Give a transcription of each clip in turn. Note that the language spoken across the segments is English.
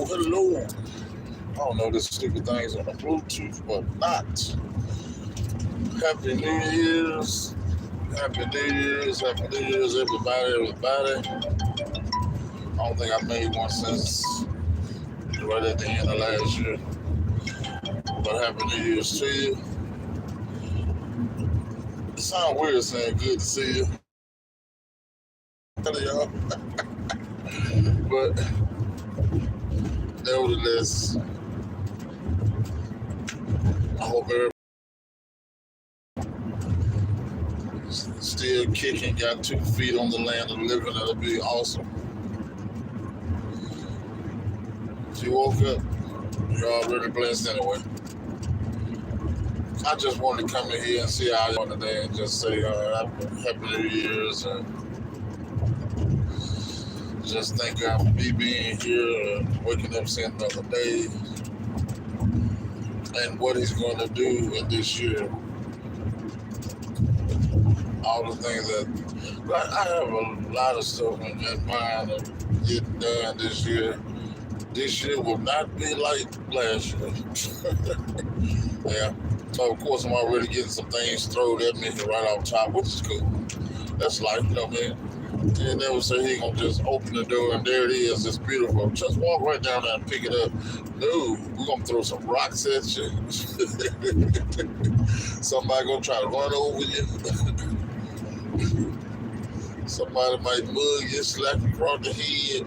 Hello. I don't know this stupid thing's on the Bluetooth, but not. Happy New Year's. Happy New Year's. Happy New Year's, everybody. I don't think I made one since right at the end of last year. But Happy New Year's to you. It sounds weird saying good to see you. Y'all. But nevertheless, I hope everybody still kicking, got 2 feet on the land of the living. That'll be awesome. If you woke up, you're already blessed anyway. I just wanted to come in here and see how you're doing today and just say Happy New Year's and just thank God for me being here and waking up seeing another day and what He's going to do in this year. All the things that I have a lot of stuff in mind of getting done this year. This year will not be like last year. Yeah. So of course I'm already getting some things thrown at me right off top, which is cool. That's life, you know, man. He never say he gonna just open the door and there it is. It's beautiful. Just walk right down there and pick it up. No, we're gonna throw some rocks at you. Somebody gonna try to run over you. Somebody might mug you, slap you across the head.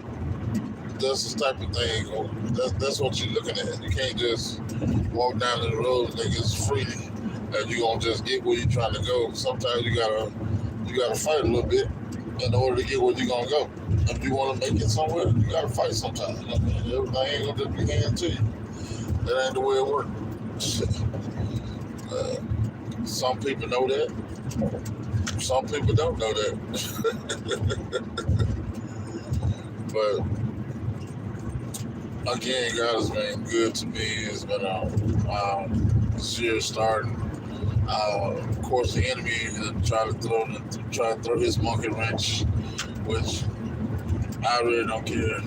That's the type of thing. That's what you're looking at. You can't just walk down the road and think it's free and you're gonna just get where you're trying to go. Sometimes you gotta fight a little bit in order to get where you're gonna go. If you wanna make it somewhere, you gotta fight sometimes. Everything ain't gonna just be handed to you. That ain't the way it works. Some people know that. Some people don't know that. But again, God has been good to me. It's been this year starting. Of course, the enemy tried to throw his monkey wrench, which I really don't care.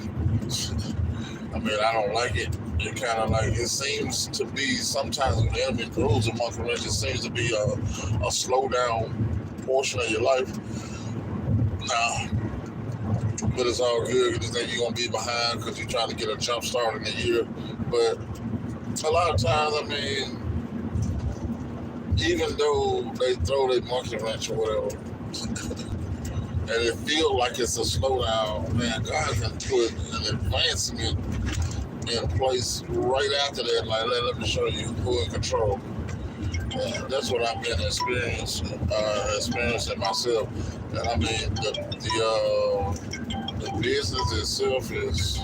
I mean, I don't like it. It kind of like it seems to be sometimes when the enemy throws a monkey wrench, it seems to be a slow down portion of your life. Now, but it's all good because then you're gonna be behind because you're trying to get a jump start in the year. But a lot of times, I mean, even though they throw their monkey wrench or whatever, and it feels like it's a slowdown, man, God can put an advancement in place right after that. Like, let me show you who in control. And that's what I've been experiencing myself. And I mean, the business itself is,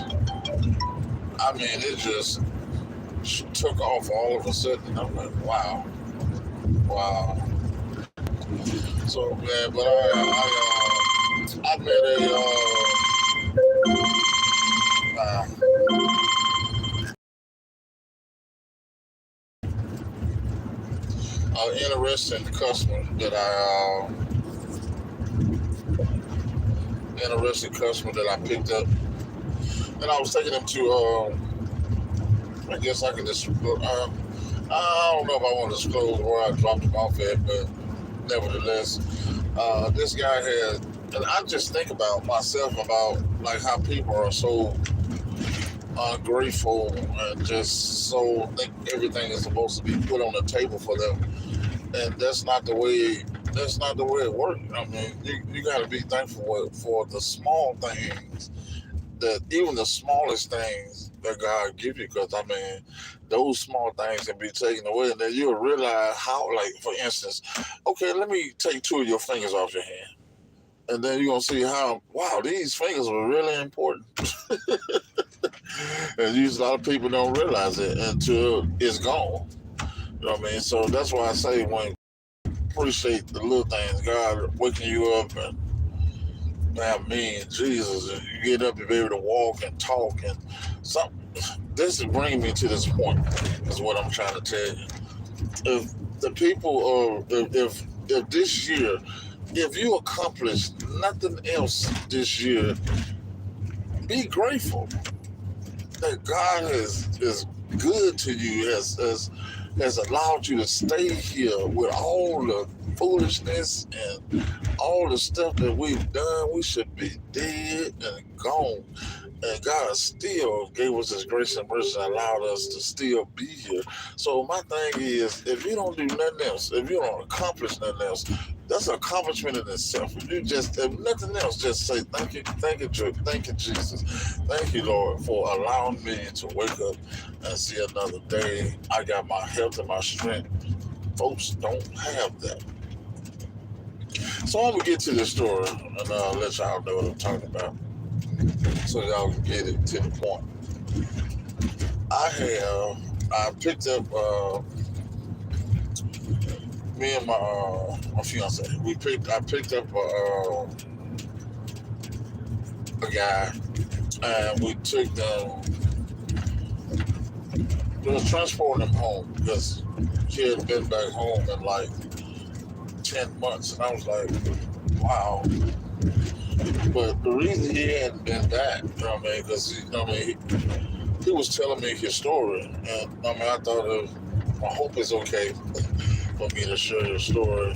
I mean, it just took off all of a sudden. I'm like, wow. So, man, but I met an interesting customer that I picked up, and I was taking him to. I guess I can just. I don't know if I want to disclose where I dropped him off at, but nevertheless, this guy had, and I just think about myself about like how people are so ungrateful and just so think everything is supposed to be put on the table for them, and that's not the way. That's not the way it works. I mean, you got to be thankful for the small things, that even the smallest things that God gives you. Because I mean, those small things can be taken away, and then you'll realize how. Like for instance, okay, let me take 2 of your fingers off your hand, and then you're gonna see how these fingers are really important. And a lot of people don't realize it until it's gone. You know what I mean? So that's why I say when appreciate the little things, God waking you up and me and Jesus, and you get up and be able to walk and talk and something. This is bringing me to this point. Is what I'm trying to tell you. If the people are, if this year, if you accomplish nothing else this year, be grateful. that God is good to you, has allowed you to stay here with all the foolishness and all the stuff that we've done. We should be dead and gone. And God still gave us His grace and mercy and allowed us to still be here. So my thing is, if you don't do nothing else, if you don't accomplish nothing else, that's an accomplishment in itself. If nothing else, just say thank you, thank you, Jesus, thank you, Lord, for allowing me to wake up and see another day. I got my health and my strength. Folks don't have that. So I'm gonna get to this story and let y'all know what I'm talking about, so y'all can get it to the point. I picked up me and my fiance. I picked up a guy, and we took them. We was transporting him home because he had been back home in like 10 months, and I was like, wow. But the reason he hadn't been back, you know what I mean, because he was telling me his story, and I thought I hope it's okay for me to share your story.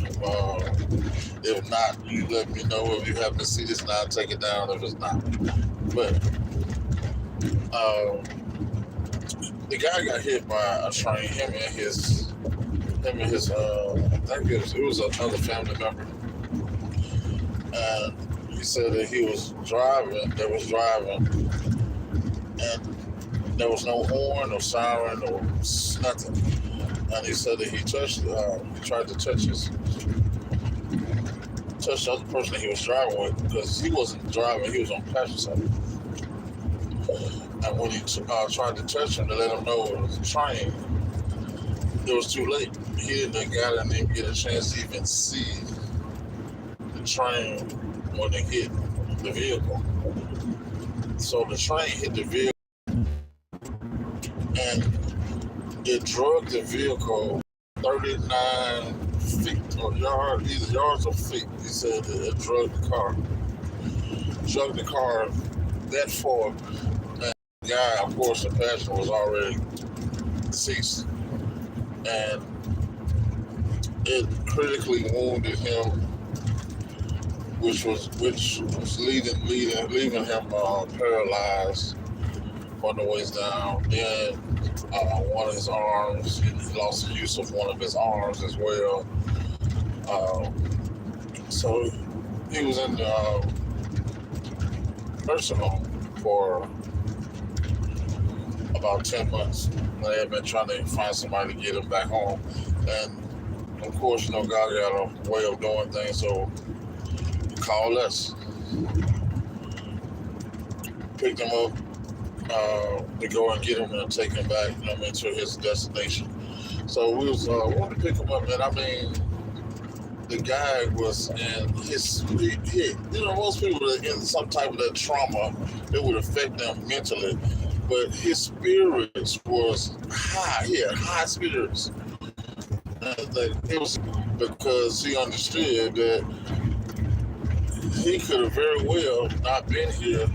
If not, you let me know. If you happen to see this now, take it down if it's not. But the guy got hit by a train. Him and his I think it was another family member, and he said that he was driving. And there was no horn, no siren, or nothing. And he said that he tried to touch the other person that he was driving with, because he wasn't driving, he was on the passenger side. And when he tried to touch him to let him know it was a train, it was too late. He didn't even get a chance to even see the train when it hit the vehicle. So the train hit the vehicle, and it dragged the vehicle 39 feet or yards, either yards or feet. He said that it dragged the car that far. And the guy, of course, the passenger was already deceased, and it critically wounded him, which was leaving him paralyzed from the waist down. Then one of his arms, he lost the use of one of his arms as well. So he was in the nursing home for about 10 months. They had been trying to find somebody to get him back home. And of course, God got a way of doing things, so he called us. Picked him up to go and get him and take him back, to his destination. So we wanted to pick him up, and the guy was in his, most people are in some type of that trauma, it would affect them mentally, but his spirits was high. He had high spirits. It was because he understood that he could have very well not been here,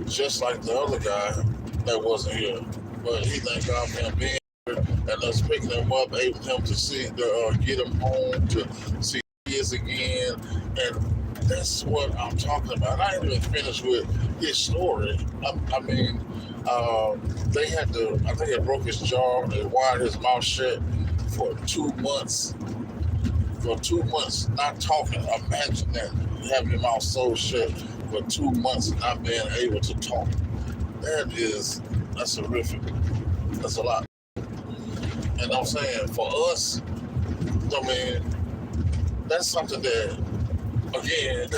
just like the other guy that wasn't here. But he thanked God for him being here and us picking him up, able him to see, get him home, to see kids again. And that's what I'm talking about. I ain't even finished with his story. I think it broke his jaw, they wired his mouth shut for 2 months. For 2 months, not talking. Imagine that, having your mouth so shut for 2 months, not being able to talk. That's horrific. That's a lot. And I'm saying, for us, that's something that, again,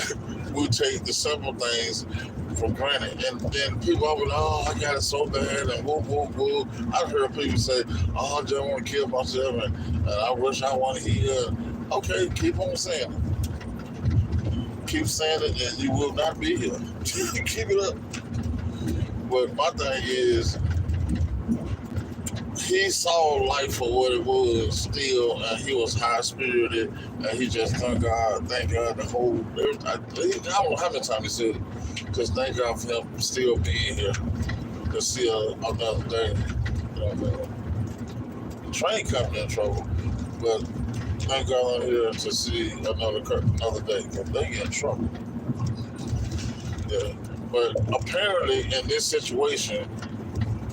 we take the simple things for granted. And then people always, I got it so bad, and whoop, whoop, whoop. I've heard people say, I just want to kill myself, and I wish I want to hear. Okay, keep on saying it. Keep saying it, and you will not be here. Keep it up. But my thing is, he saw life for what it was still, and he was high-spirited, and he just thank God, the whole, I don't know how many times he said it, just thank God for him still being here. to see another day. You know, the train company in trouble, but thank God I'm here to see another day because they get in trouble. Yeah. But apparently, in this situation,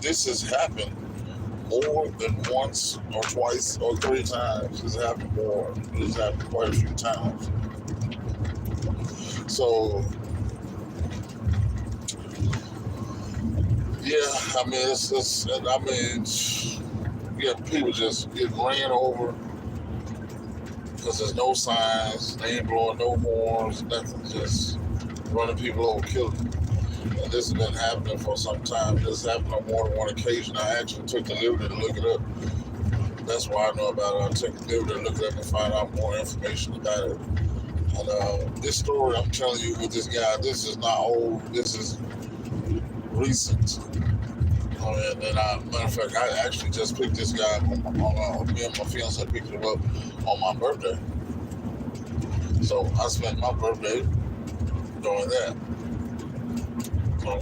this has happened more than once or twice or three times. It's happened more. It's happened quite a few times. So, yeah, I mean, yeah, people just get ran over because there's no signs, they ain't blowing no horns, nothing, just running people over, killing them. And this has been happening for some time. This happened on more than one occasion. I actually took the liberty to look it up. That's why I know about it. I took the liberty to look it up and find out more information about it. And this story I'm telling you with this guy, this is not old. This is recent. And matter of fact, I actually just picked this guy me and my fiance picked him up on my birthday. So I spent my birthday doing that. So,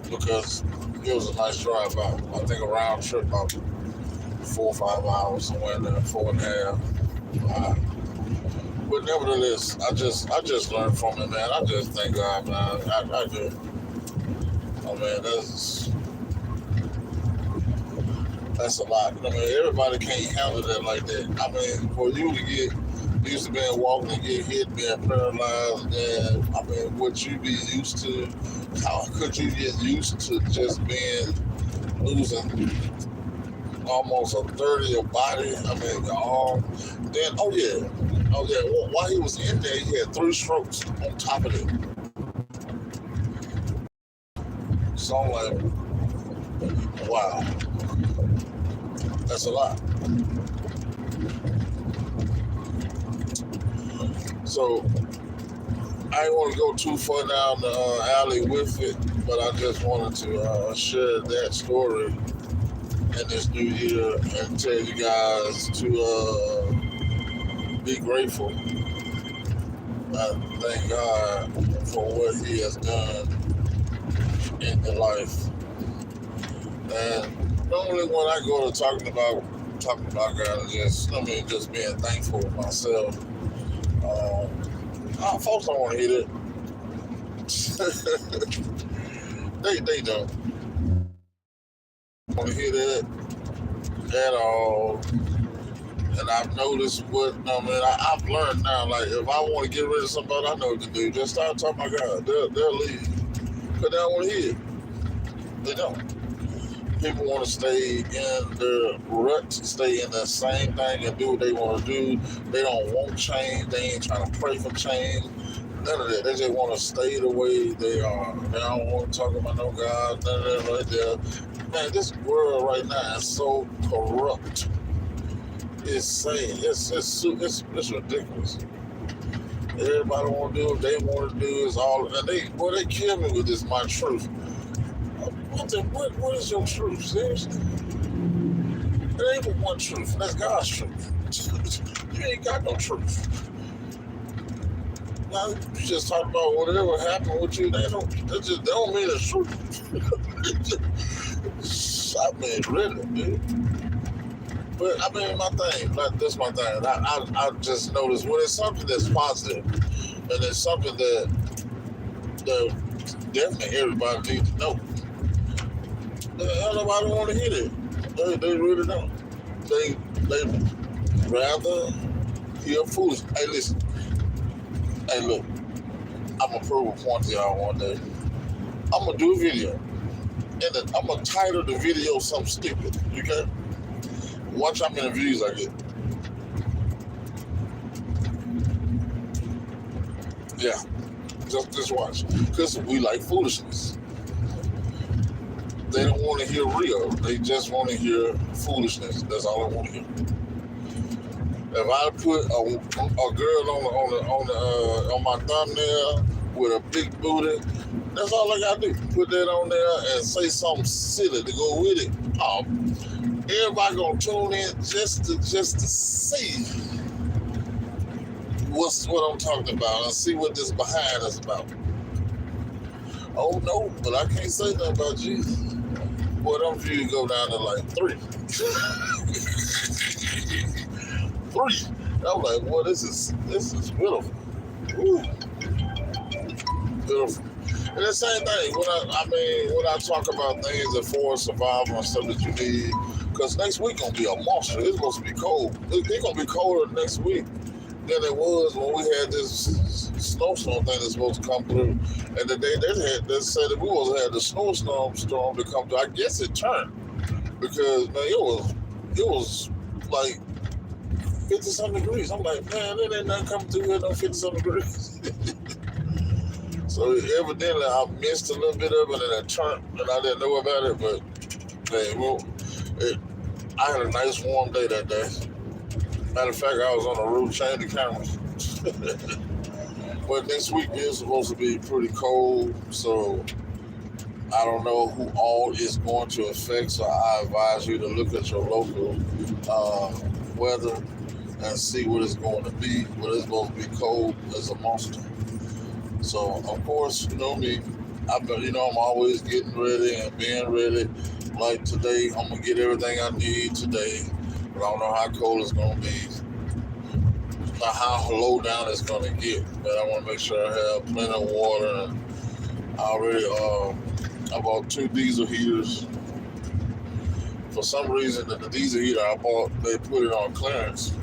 because it was a nice drive out. I think a round trip about 4 or 5 hours, somewhere in there, 4.5. But nevertheless, I just learned from it, man. I just thank God, man. I do. Oh man, that's a lot. I mean, everybody can't handle that like that. I mean, for you to get used to being walking and get hit, being paralyzed, and I mean, what you be used to, how could you get used to just losing almost a third of your body? I mean, your arm. Then, oh yeah. Well, while he was in there, he had 3 strokes on top of it. So I'm like, wow. That's a lot. So I didn't want to go too far down the alley with it, but I just wanted to share that story in this new year and tell you guys to be grateful. I thank God for what He has done in your life. And normally when I go to talking about God, just being thankful myself. Folks don't want to hear that. they don't want to hear that at all. And I've noticed I've learned now, like, if I want to get rid of somebody, I know what to do. Just start talking about God. They'll leave. Because they don't want to hear it. They don't. People want to stay in their rut, stay in the same thing and do what they want to do. They don't want change. They ain't trying to pray for change. None of that. They just want to stay the way they are. They don't want to talk about no God. None of that right there. Man, this world right now is so corrupt. It's insane. It's ridiculous. Everybody want to do what they want to do. Is all, and they kill me with this. My truth. What is your truth? Seriously? There ain't but one truth, and that's God's truth. You ain't got no truth. Now, you just talk about whatever happened with you. They don't mean it's true. I mean, really, dude. But I mean, that's my thing. I just noticed when it's something that's positive, and it's something that definitely everybody needs to know. Nobody want to hear that. They really don't. They rather hear foolish. Hey, listen. Hey, look. I'm gonna prove a point to y'all one day. I'm gonna do a video, and I'm gonna title the video something stupid. Okay? Watch how many views I get. Yeah. Just watch. Because we like foolishness. They don't want to hear real. They just want to hear foolishness. That's all they want to hear. If I put a girl on my thumbnail with a big booty, that's all I gotta do. Put that on there and say something silly to go with it. Everybody gonna tune in just to see what I'm talking about and see what this behind is about. Oh no, but I can't say nothing about Jesus. Boy, them views go down to like 3. 3. I'm like, boy, this is pitiful. Ooh, pitiful. And the same thing when I talk about things that for survival and stuff that you need, because next week gonna be a monster. It's supposed to be cold. It's gonna be colder next week than it was when we had this snowstorm thing that's supposed to come through. And the day they said that we was supposed to have the snowstorm to come through. I guess it turned because man, it was like 50-something degrees. I'm like, man, there ain't nothing coming through here no 50-something degrees. So evidently I missed a little bit of it and it turned and I didn't know about it, but man, I had a nice warm day that day. Matter of fact, I was on the road changing cameras. But next week is supposed to be pretty cold, so I don't know who all is going to affect, so I advise you to look at your local weather and see what it's going to be. But it's supposed to be cold as a monster. So, of course, you know me, I'm always getting ready and being ready. Like today, I'm going to get everything I need today. But I don't know how cold it's going to be, not how low down it's going to get. But I want to make sure I have plenty of water. And I already I bought 2 diesel heaters. For some reason, the diesel heater I bought, they put it on clearance.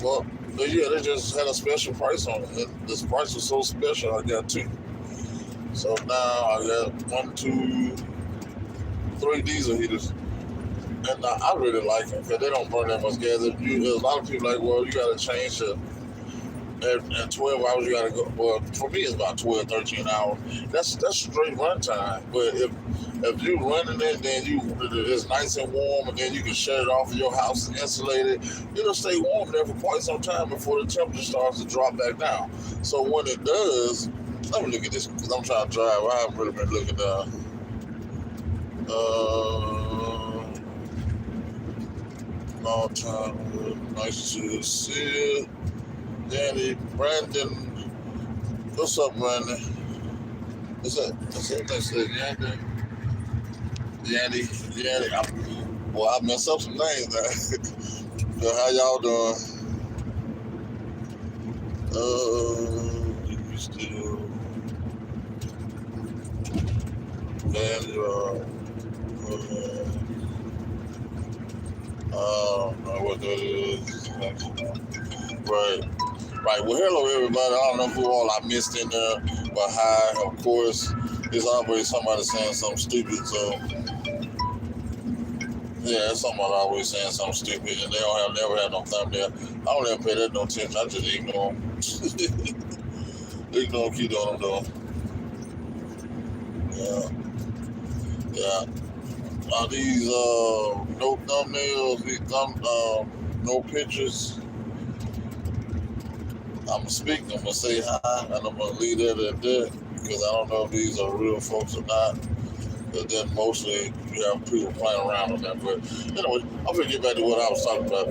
Well, they just had a special price on it. And this price was so special, I got 2. So now I got 1, 2, 3 diesel heaters. And I really like them because they don't burn that much gas. A lot of people like, well, you got to change it. And 12 hours you got to go. Well, for me, it's about 12, 13 hours. That's straight run time. But if you running it, then it's nice and warm, and then you can shut it off. Your house is insulated. It'll stay warm there for quite some time before the temperature starts to drop back down. So when it does, let me look at this because I'm trying to drive. I haven't really been looking down. Long time. Nice to see it. Danny, Brandon. What's up, Brandon? What's that? That's it, Yandy. Well, I messed up some names now. So how y'all doing? You still. Daniel. I don't know what that is. Right. Well, hello, everybody. I don't know who all I missed in there, but hi. Of course, there's always somebody saying something stupid. So, yeah, somebody always saying something stupid, and they never have no thumbnail. I don't ever pay that no attention. I just ignore them. Ignore them, keep doing what I'm doing. Yeah. These no thumbnails, no pictures. I'm gonna speak, I'm gonna say hi, and I'm gonna leave that at that because I don't know if these are real folks or not. But then mostly you have people playing around on that. But anyway, I'm gonna get back to what I was talking about.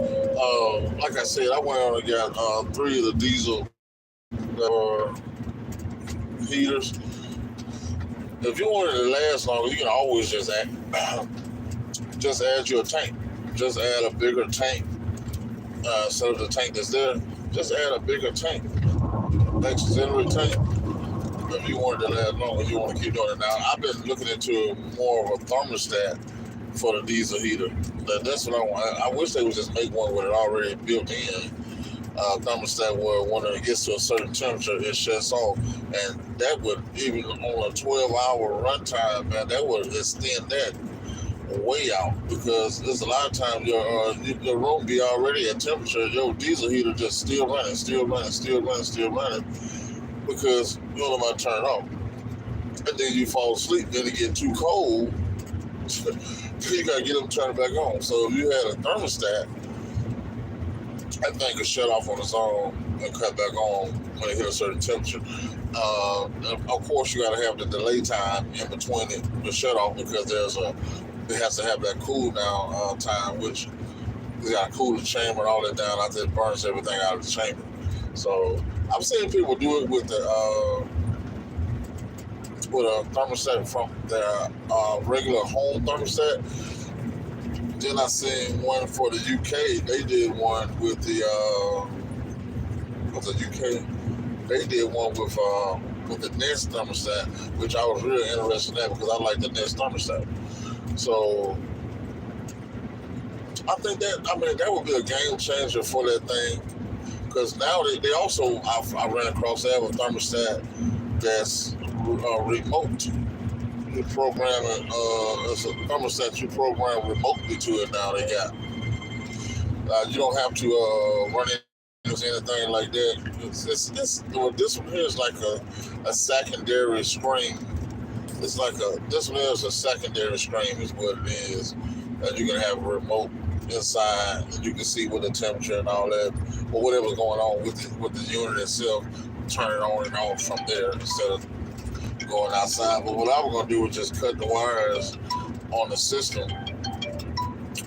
Like I said, I went on and got 3 of the diesel heaters. If you want it to last longer, you can always just add you a tank. Just add a bigger tank instead of the tank that's there. Just add a bigger tank, auxiliary tank. If you want it to last longer, you want to keep doing it. Now, I've been looking into more of a thermostat for the diesel heater. That's what I want. I wish they would just make one with it already built in. Thermostat where when it gets to a certain temperature, it shuts off. And that would, even on a 12-hour runtime, man, that would extend that way out because there's a lot of times your room be already at temperature, your diesel heater just still running because you don't know about to turn it off. And then you fall asleep, then it get too cold, you gotta get them turned it back on. So if you had a thermostat, that thing could shut off on its own and cut back on when it hit a certain temperature. Of course, you gotta have the delay time in between the shut off because it has to have that cool down time, which you got to cool the chamber and all that down after it burns everything out of the chamber. So I've seen people do it with with a thermostat from their regular home thermostat. Then I seen one for the UK. They did one with the UK. They did one with the Nest thermostat, which I was really interested in because I like the Nest thermostat. So I think that would be a game changer for that thing. Because now they also, I ran across that with thermostat that's remote. You program it, it's a thermostat you program remotely to it now. They got, you don't have to run anything like that. Well, this one here is like a secondary screen. It's like this one is a secondary screen is what it is. And you can have a remote inside and you can see what the temperature and all that, or whatever's going on with the unit itself, turn it on and off from there instead of going outside. But what I was going to do was just cut the wires on the system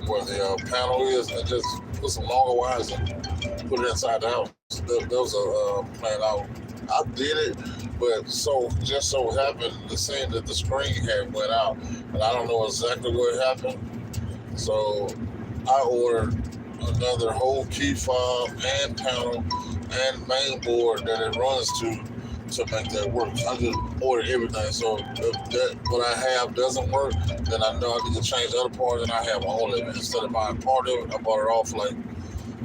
where the panel is and just put some longer wires and put it inside the house. That was a plan out. I did it, but just so happened the same that the screen had went out, and I don't know exactly what happened. So I ordered another whole key fob and panel and main board that it runs to make that work. I just ordered everything. So if what I have doesn't work, then I know I need to change the other part, and I have all of it. Instead of buying part of it, I bought it off like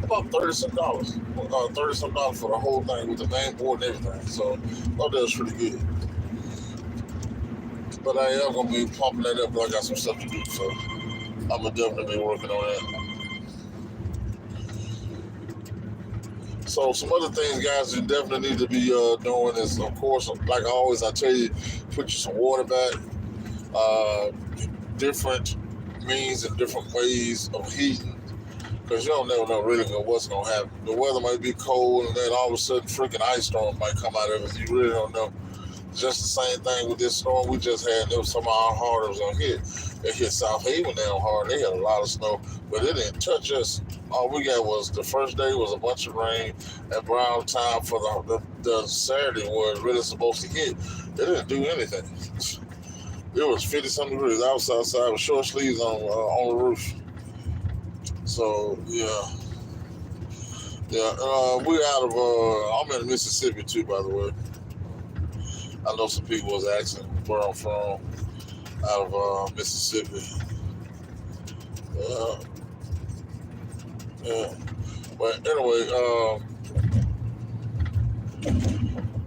about $30-some. $30-some for the whole thing with the main board and everything. So I thought that was pretty good. But I am going to be pumping that up, but I got some stuff to do. So I'm going to definitely be working on that. So some other things, guys, you definitely need to be doing is, of course, like I tell you, put you some water back, different means and different ways of heating, because you don't never know really what's going to happen. The weather might be cold, and then all of a sudden, freaking ice storm might come out of it. You really don't know. Just the same thing with this storm we just had. There was some of our hard was going to hit. It hit South Haven down hard. They had a lot of snow, but it didn't touch us. All we got was the first day was a bunch of rain, and around time for the Saturday was really supposed to hit. It didn't do anything. It was 50-something degrees outside with short sleeves on the roof. So yeah. We're out of. I'm in Mississippi too, by the way. I know some people was asking where I'm from, out of Mississippi. Yeah. But anyway,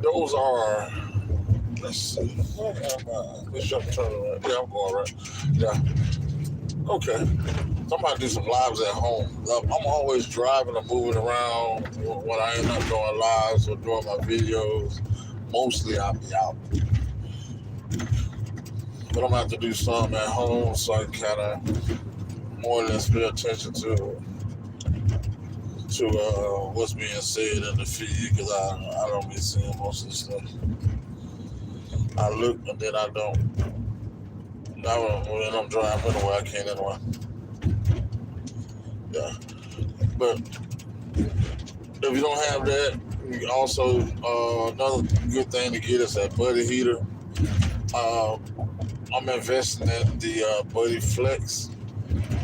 those are. Let's see. Let's jump turn around. Yeah, I'm going right. Yeah. Okay. Somebody do some lives at home. I'm always driving or moving around when I end up doing lives or doing my videos. Mostly I'll be out. But I'm going to have to do some at home so I can kind of more or less pay attention to what's being said in the feed, because I don't be seeing most of the stuff. I look and then I don't. Now when I'm driving anyway, I can't anyway. Yeah. But if you don't have that, you also another good thing to get is that Buddy heater. I'm investing in the Buddy Flex.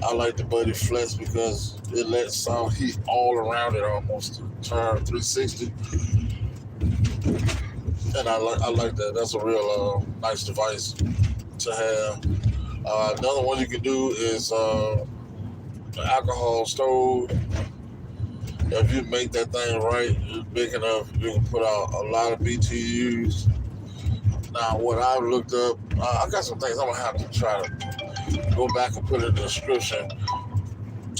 I like the Buddy Flex because it lets sound heat all around it almost turn 360. And I like that. That's a real nice device to have. Another one you can do is the alcohol stove. If you make that thing right, big enough, you can put out a lot of BTUs. Now, what I've looked up, I got some things I'm going to have to try to go back and put in the description.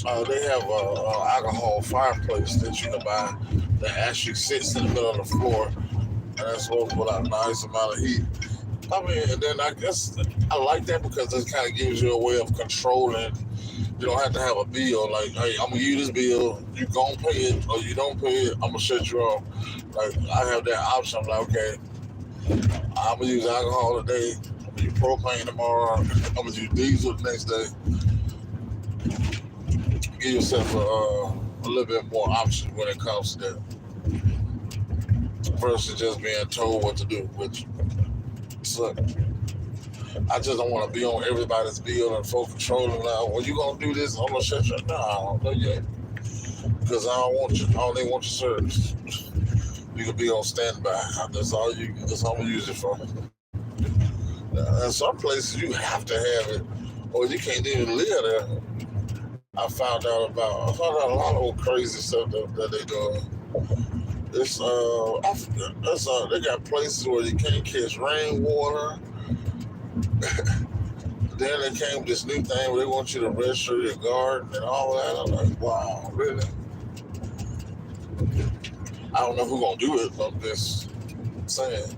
They have an alcohol fireplace that you can buy that actually sits in the middle of the floor, and that's supposed to put out a nice amount of heat. I mean, and then I guess I like that because it kind of gives you a way of controlling. You don't have to have a bill like, hey, I'm going to use this bill, you going to pay it, or you don't pay it, I'm going to shut you off. Like, I have that option. I'm like, okay, I'm going to use alcohol today, I'm going to use propane tomorrow, I'm going to use diesel the next day. Give yourself a little bit more options when it comes to that, versus just being told what to do, which So I just don't want to be on everybody's bill and folk controlling. Like, well, you gonna do this? I'm gonna shut you. No, I don't know yet because I don't want you. I only want your service. You can be on standby. That's all you. That's all I'm gonna use it for. In some places you have to have it, or you can't even live there. I found out a lot of old crazy stuff that they do. They got places where you can't catch rainwater. Then they came with this new thing where they want you to register your garden and all that. I'm like, wow, really? I don't know who's gonna do it, but I'm just saying.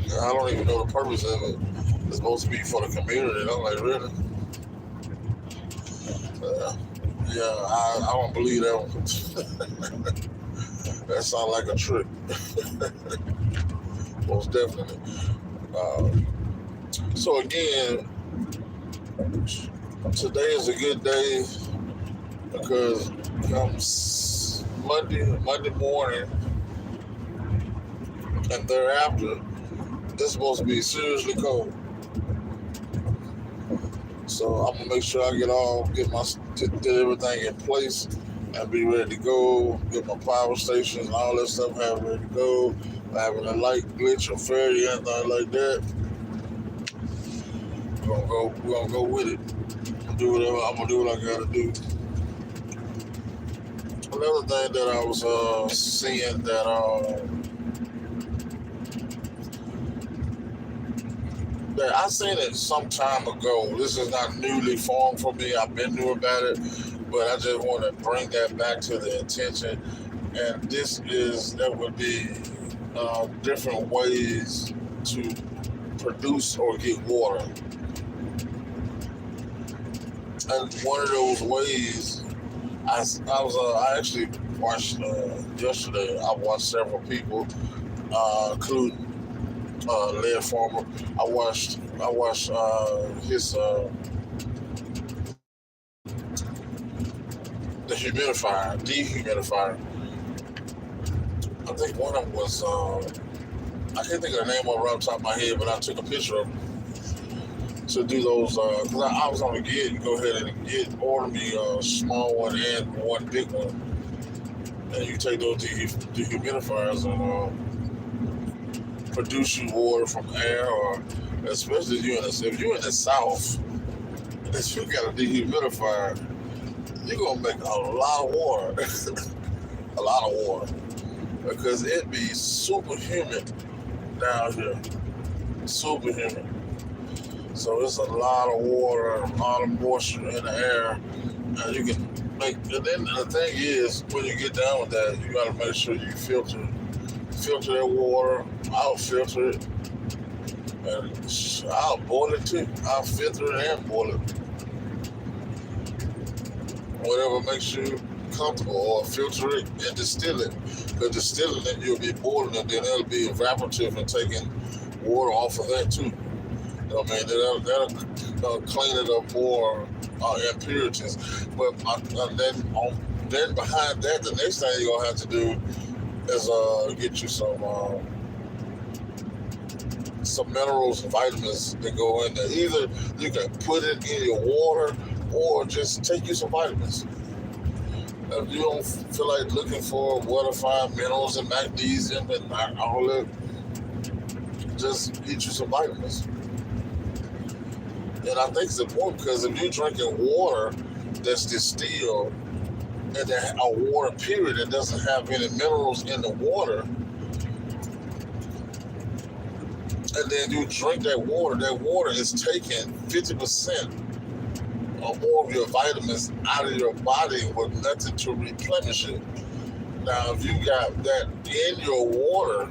I don't even know the purpose of it. It's supposed to be for the community. And I'm like, really? Uh, I don't believe that one. That sounds like a trick. Most definitely. Uh, so again, today is a good day because comes Monday morning and thereafter, it's supposed to be seriously cold. So I'm gonna make sure I get everything in place and be ready to go. Get my power stations and all that stuff, have ready to go. Having a light glitch or failure, anything like that, we're gonna go with it. I'm gonna do what I gotta do. Another thing that I was seeing that I seen it some time ago. This is not newly formed for me. I've been knew about it, but I just want to bring that back to the attention. And that would be different ways to produce or get water. And one of those ways, I actually watched yesterday. I watched several people, including Led Farmer. I watched his the dehumidifier. I think one of them was I can't think of the name of it right off the top of my head, but I took a picture of them to do those because I was on the gig. Go ahead and order me a small one and one big one, and you take those dehumidifiers and produce you water from air, or especially if you're in the South, if you got a dehumidifier, you're gonna make a lot of water, a lot of water, because it be super humid down here, super humid. So it's a lot of water, a lot of moisture in the air, and you can make. And then the thing is, when you get down with that, you gotta make sure you filter that water. I'll filter it, and I'll boil it too. I'll filter it and boil it. Whatever makes you comfortable, or filter it and distill it. Because distilling it, you'll be boiling it, then it'll be evaporative and taking water off of that too. You know what I mean? That'll clean it up more impurities. But then behind that, the next thing you're gonna have to do is get you some minerals and vitamins that go in there. Either you can put it in your water or just take you some vitamins. If you don't feel like looking for water-fine minerals and magnesium and all that, just get you some vitamins. And I think it's important because if you're drinking water that's distilled and a water period that doesn't have any minerals in the water, and then you drink that water is taking 50% or more of your vitamins out of your body with nothing to replenish it. Now, if you got that in your water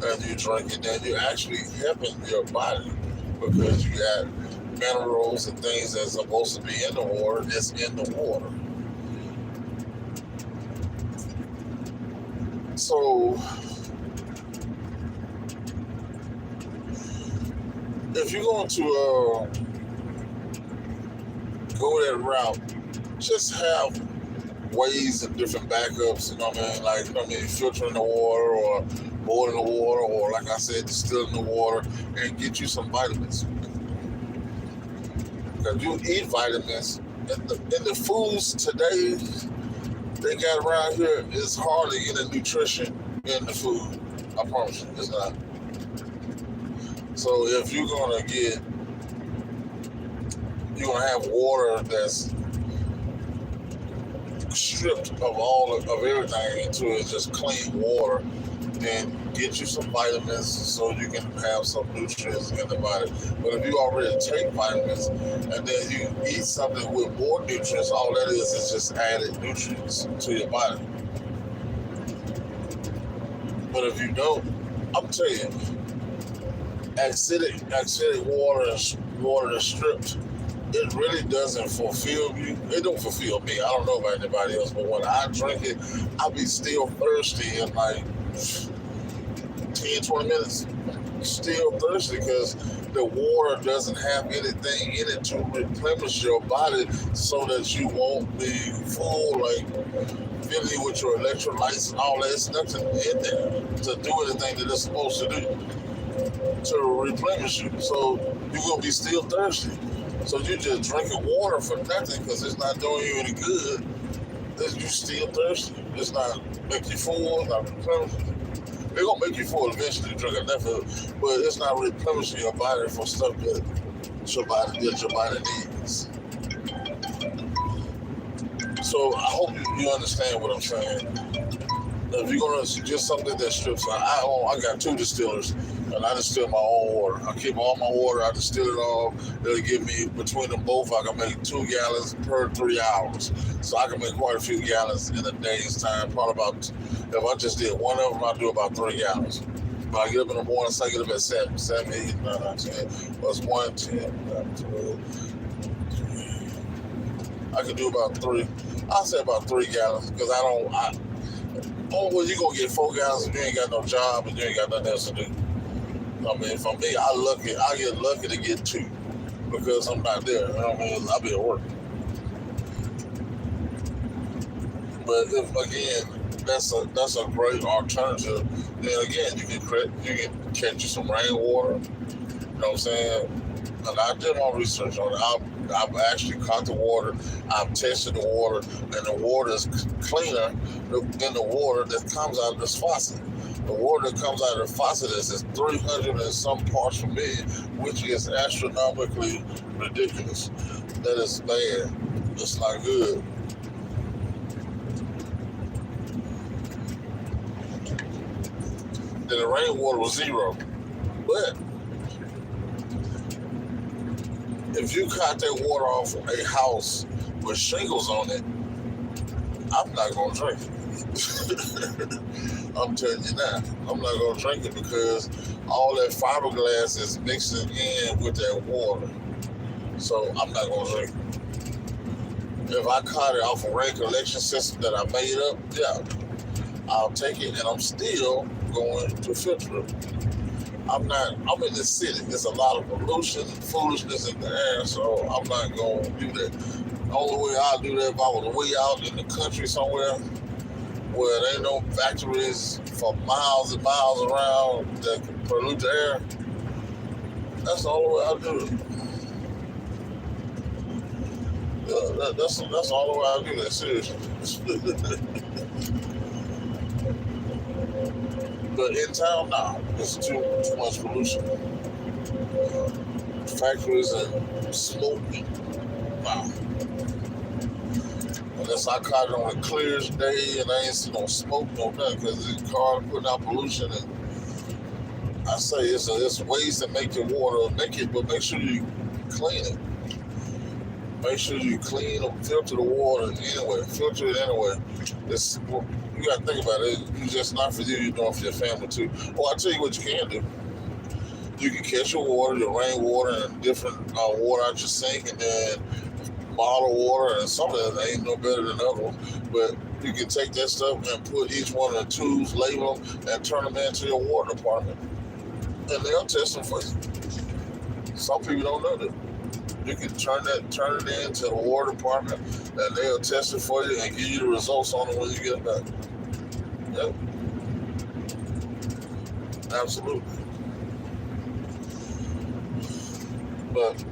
and you drink it, then you're actually helping your body because you got minerals and things that's supposed to be in the water that's in the water. So, if you're going to go that route, just have ways and different backups, you know what I mean? Like, filtering the water or boiling the water, or like I said, distilling the water, and get you some vitamins. Because you eat vitamins, and the foods today they got around here, it's hardly any nutrition in the food. I promise you, it's not. So if you're gonna have water that's stripped of of everything into it, just clean water, and get you some vitamins so you can have some nutrients in the body. But if you already take vitamins and then you eat something with more nutrients, all that is just added nutrients to your body. But if you don't, I'm telling you, acidic water that's stripped, it really doesn't fulfill you. It don't fulfill me. I don't know about anybody else, but when I drink it, I'll be still thirsty in like 10, 20 minutes. Still thirsty because the water doesn't have anything in it to replenish your body so that you won't be full, like filling you with your electrolytes and all that. There's nothing in there to do anything that it's supposed to do to replenish you. So you're going to be still thirsty. So you're just drinking water for nothing because it's not doing you any good. You're still thirsty. It's not making you full, it's not replenishing. They're going to make you full eventually, drink enough of it, but it's not replenishing your body for stuff that your body needs. So I hope you understand what I'm saying. If you're going to suggest something that strips, I got 2 distillers, and I distill my own water. I keep all my water, I distill it all. It'll give me, between them both, I can make 2 gallons per 3 hours. So I can make quite a few gallons in a day's time. Probably about, if I just did one of them, I'd do about 3 gallons. But I get up in the morning, so I get up at 7, 8, 9, 10. Plus 1, 10, 11, 12. I can do about 3. I'll say about 3 gallons, because well, you're going to get 4 gallons if you ain't got no job and you ain't got nothing else to do. I mean, for me, I get lucky to get 2 because I'm not there. You know what I mean? I'll be at work. But if, again, that's a great alternative. Then again, you can catch you some rainwater. You know what I'm saying? And I did my research on it. I've actually caught the water. I've tested the water, and the water is cleaner than the water that comes out of this faucet. The water that comes out of the faucet is 300 and some parts per million, which is astronomically ridiculous. That is bad. It's not good. Then the rainwater was 0. But if you cut that water off a house with shingles on it, I'm not going to drink it. I'm telling you now, I'm not going to drink it because all that fiberglass is mixing in with that water. So I'm not going to drink it. If I caught it off a rain collection system that I made up, yeah, I'll take it, and I'm still going to filter it. I'm in the city. There's a lot of pollution and foolishness in the air, so I'm not going to do that. The only way I'll do that if I was way out in the country somewhere where there ain't no factories for miles and miles around that can pollute the air. That's the only way I'll do it. Yeah, that's the only way I'll do that, seriously. But in town, nah, it's too much pollution. Factories and smoke, wow. Unless I caught it on a clear day and I ain't see no smoke, no nothing, because the car putting out pollution. And I say it's ways to make the water, but make sure you clean it. Make sure you clean or filter the water anyway. Filter it anyway. You got to think about it. It's just not for you. You're doing it for your family too. Well, I'll tell you what you can do. You can catch your water, your rainwater, and different water out your sink, and then bottled water, and some of that ain't no better than other ones. But you can take that stuff and put each one of the tubes, label them, and turn them into your water department. And they'll test them for you. Some people don't know that. You can turn it into the water department, and they'll test it for you and give you the results on it when you get it back. Yep. Absolutely. But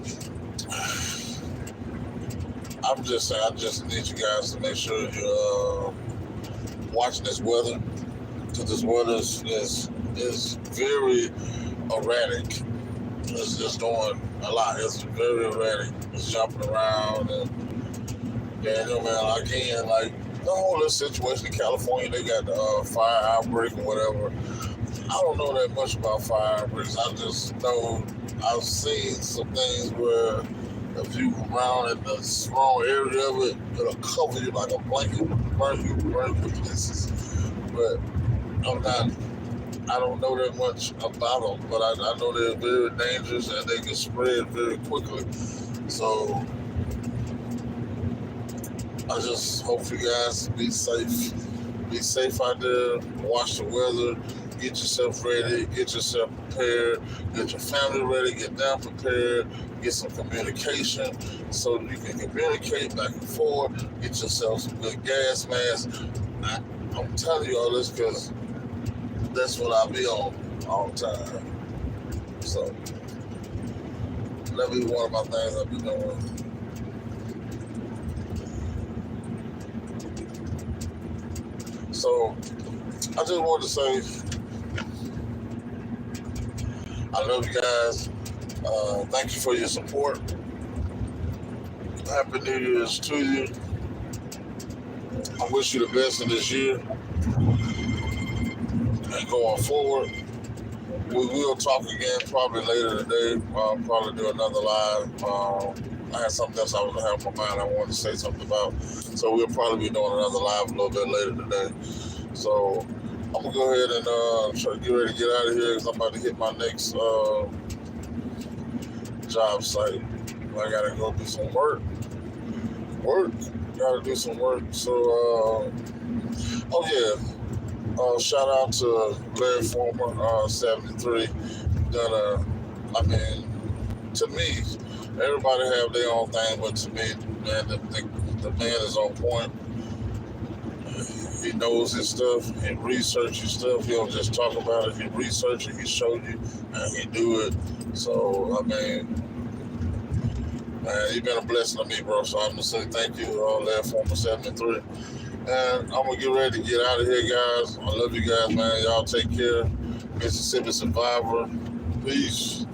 I'm just saying, I just need you guys to make sure you're watching this weather, because this weather is very erratic. It's just doing a lot. It's very erratic. It's jumping around, and Daniel, man, again, like the whole little situation in California, they got the fire outbreak or whatever. I don't know that much about fire outbreaks. I just know I've seen some things where if you around in the small area of it, it'll cover you like a blanket, burn you to pieces. But I'm not. I don't know that much about them, but I know they're very dangerous and they can spread very quickly. So I just hope you guys be safe. Be safe out there. Watch the weather. Get yourself ready. Get yourself prepared. Get your family ready. Get them prepared. Get some communication so you can communicate back and forth. Get yourself some good gas masks. I'm telling you all this because that's what I be on all the time. So that be one of my things I be doing. So I just wanted to say I love you guys. Thank you for your support. Happy New Year's to you. I wish you the best in this year and going forward. We will talk again probably later today. I'll probably do another live. I had something else I was gonna have in my mind I wanted to say something about. So we'll probably be doing another live a little bit later today. So I'm gonna go ahead and try to get ready to get out of here because I'm about to hit my next job site. I gotta go do some work. Gotta do some work. So oh yeah. Shout out to Larry Former, 73. Done I mean, to me, everybody have their own thing, but to me, man, the man is on point. He knows his stuff. He researches stuff. He don't just talk about it. He research it. He show you, and he do it. So I mean, man, you've been a blessing to me, bro. So I'm gonna say thank you, Larry Former 73. And I'm gonna get ready to get out of here, guys. I love you guys, man. Y'all take care. Mississippi Survivor. Peace.